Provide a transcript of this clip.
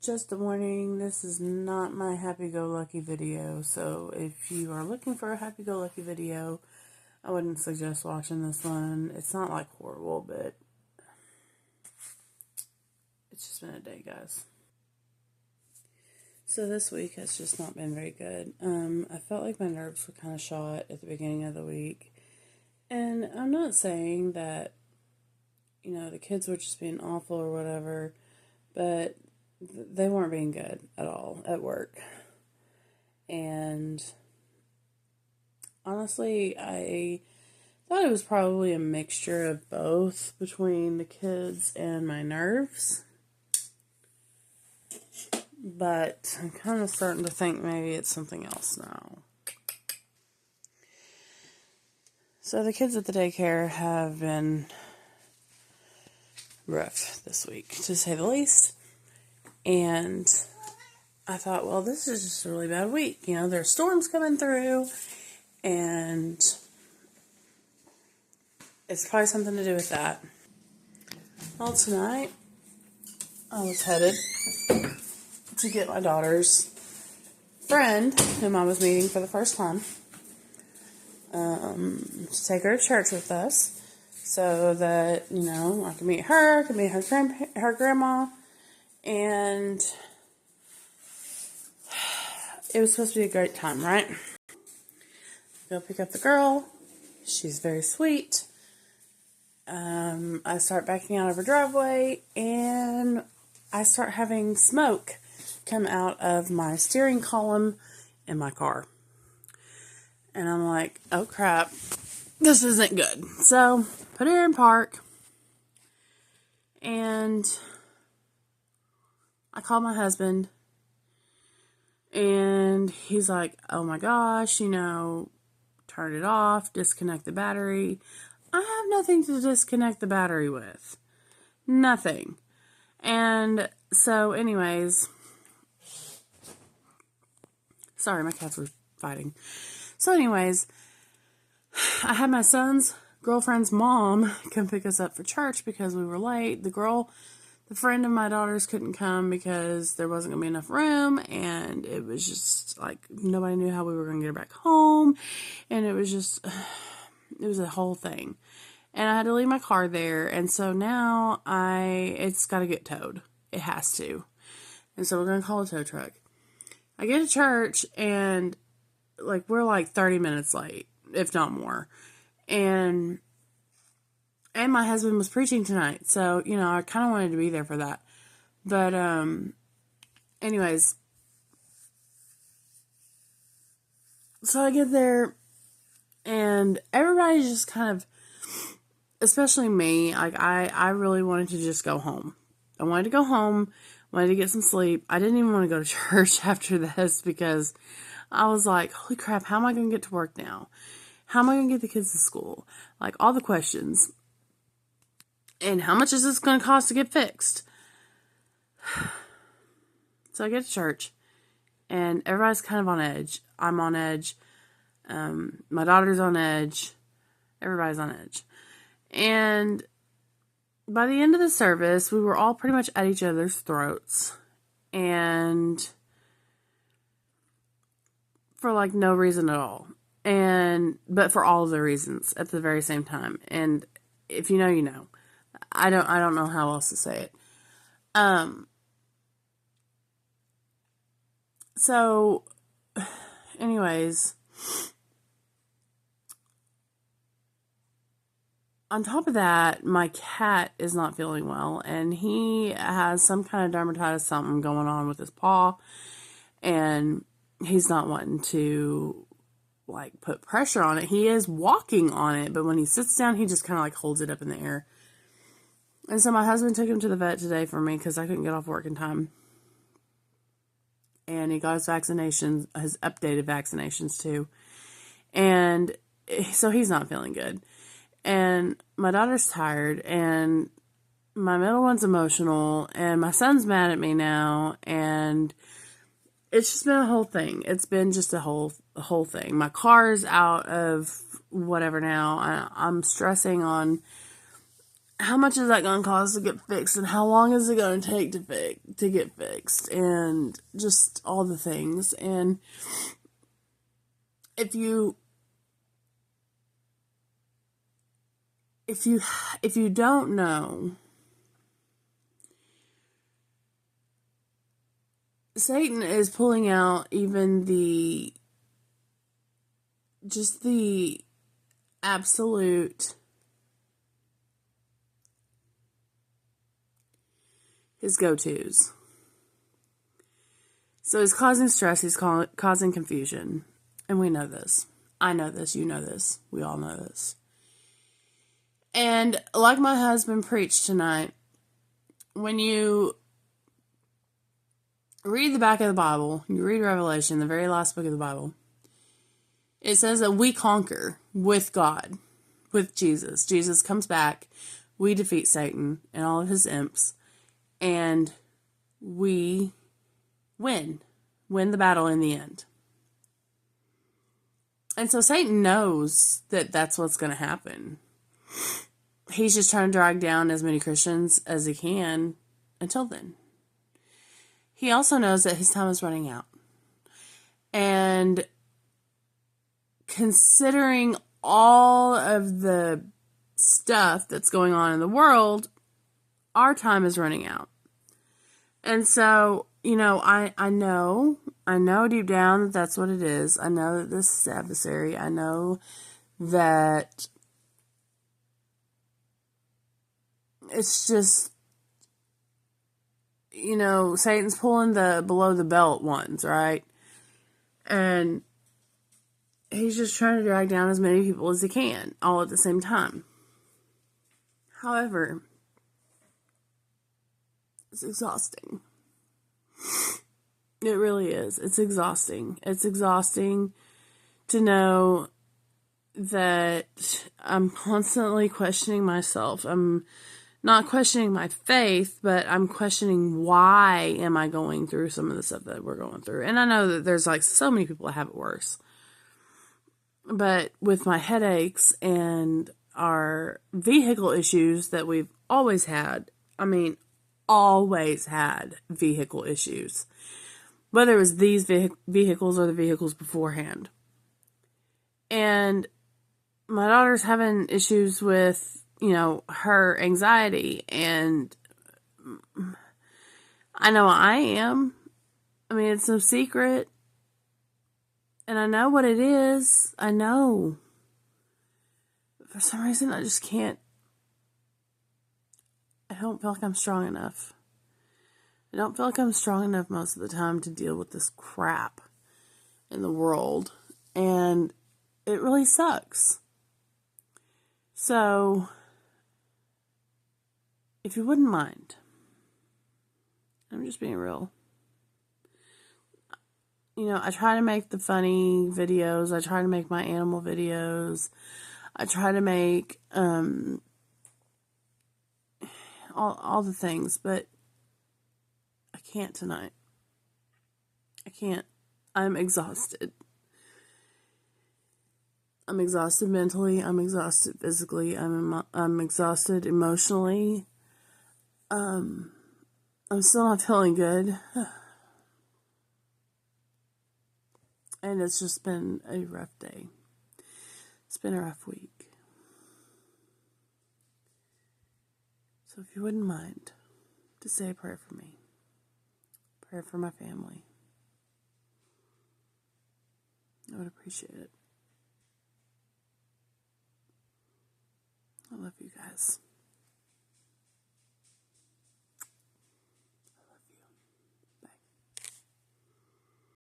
just a warning, this is not my happy-go-lucky video, so if you are looking for a happy-go-lucky video, I wouldn't suggest watching this one. It's not like horrible, but it's just been a day, guys. So this week has just not been very good. I felt like my nerves were kind of shot at the beginning of the week, and I'm not saying that, the kids were just being awful or whatever, but they weren't being good at all at work. And honestly, I thought it was probably a mixture of both between the kids and my nerves. But I'm kind of starting to think maybe it's something else now. So the kids at the daycare have been rough this week, to say the least. And I thought, well, this is just a really bad week. There's storms coming through, and it's probably something to do with that. Well, tonight, I was headed to get my daughter's friend, whom I was meeting for the first time, to take her to church with us, so that, I can meet her, her grandma, and it was supposed to be a great time, right? Go pick up the girl. She's very sweet. I start backing out of her driveway, and I start having smoke come out of my steering column in my car. And I'm like, oh crap, this isn't good. So, put her in park, and I called my husband, and he's like, oh my gosh, turn it off, disconnect the battery. I have nothing to disconnect the battery with. Nothing. And so anyways, sorry, my cats were fighting. So anyways, I had my son's girlfriend's mom come pick us up for church because we were late. The friend of my daughter's couldn't come because there wasn't going to be enough room, and it was just like nobody knew how we were going to get her back home, and it was a whole thing. And I had to leave my car there, and so now it's got to get towed. It has to. And so we're going to call a tow truck. I get to church, and we're 30 minutes late, if not more. And my husband was preaching tonight, so, I kind of wanted to be there for that. But, anyways, so I get there, and everybody's just kind of, especially me, I really wanted to just go home. I wanted to go home, wanted to get some sleep. I didn't even want to go to church after this because I was like, holy crap, how am I going to get to work now? How am I going to get the kids to school? All the questions. And how much is this going to cost to get fixed? So I get to church, and everybody's kind of on edge. I'm on edge. My daughter's on edge. Everybody's on edge. And by the end of the service, we were all pretty much at each other's throats. And for no reason at all. But for all of the reasons at the very same time. And if you know, you know. I don't know how else to say it. So anyways, on top of that, my cat is not feeling well, and he has some kind of dermatitis, something going on with his paw, and he's not wanting to put pressure on it. He is walking on it, but when he sits down, he just kind of holds it up in the air. And so my husband took him to the vet today for me because I couldn't get off work in time. And he got his vaccinations, his updated vaccinations too. And so he's not feeling good. And my daughter's tired, and my middle one's emotional, and my son's mad at me now, and it's just been a whole thing. It's been just a whole thing. My car's out of whatever now. I'm stressing on how much is that going to cost to get fixed, and how long is it going to take to get fixed, and just all the things. And if you don't know, Satan is pulling out even the absolute, his go-tos. So he's causing stress, he's causing confusion. And we know this. I know this, you know this, we all know this. And like my husband preached tonight, when you read the back of the Bible, you read Revelation, the very last book of the Bible, it says that we conquer with God, with Jesus. Jesus comes back, we defeat Satan and all of his imps, and we win the battle in the end. And so Satan knows that that's what's going to happen. He's just trying to drag down as many Christians as he can until then. He also knows that his time is running out. And considering all of the stuff that's going on in the world, our time is running out. And so, I know deep down that that's what it is. I know that this is adversary. I know that it's just, Satan's pulling the below the belt ones, right? And he's just trying to drag down as many people as he can, all at the same time. However, it's exhausting. It really is. It's exhausting. It's exhausting to know that I'm constantly questioning myself. I'm not questioning my faith, but I'm questioning why am I going through some of the stuff that we're going through. And I know that there's so many people that have it worse. But with my headaches and our vehicle issues that we've always had, always had vehicle issues. Whether it was these vehicles or the vehicles beforehand. And my daughter's having issues with, her anxiety, and I know I am. It's no secret. And I know what it is. I know. But for some reason, I just can't. I don't feel like I'm strong enough. I don't feel like I'm strong enough most of the time to deal with this crap in the world. And it really sucks. So, if you wouldn't mind, I'm just being real. I try to make the funny videos. I try to make my animal videos. I try to make all the things, but I can't tonight. I can't. I'm exhausted. I'm exhausted mentally. I'm exhausted physically. I'm exhausted emotionally. I'm still not feeling good. And it's just been a rough day. It's been a rough week. So if you wouldn't mind to say a prayer for me. Prayer for my family. I would appreciate it. I love you guys.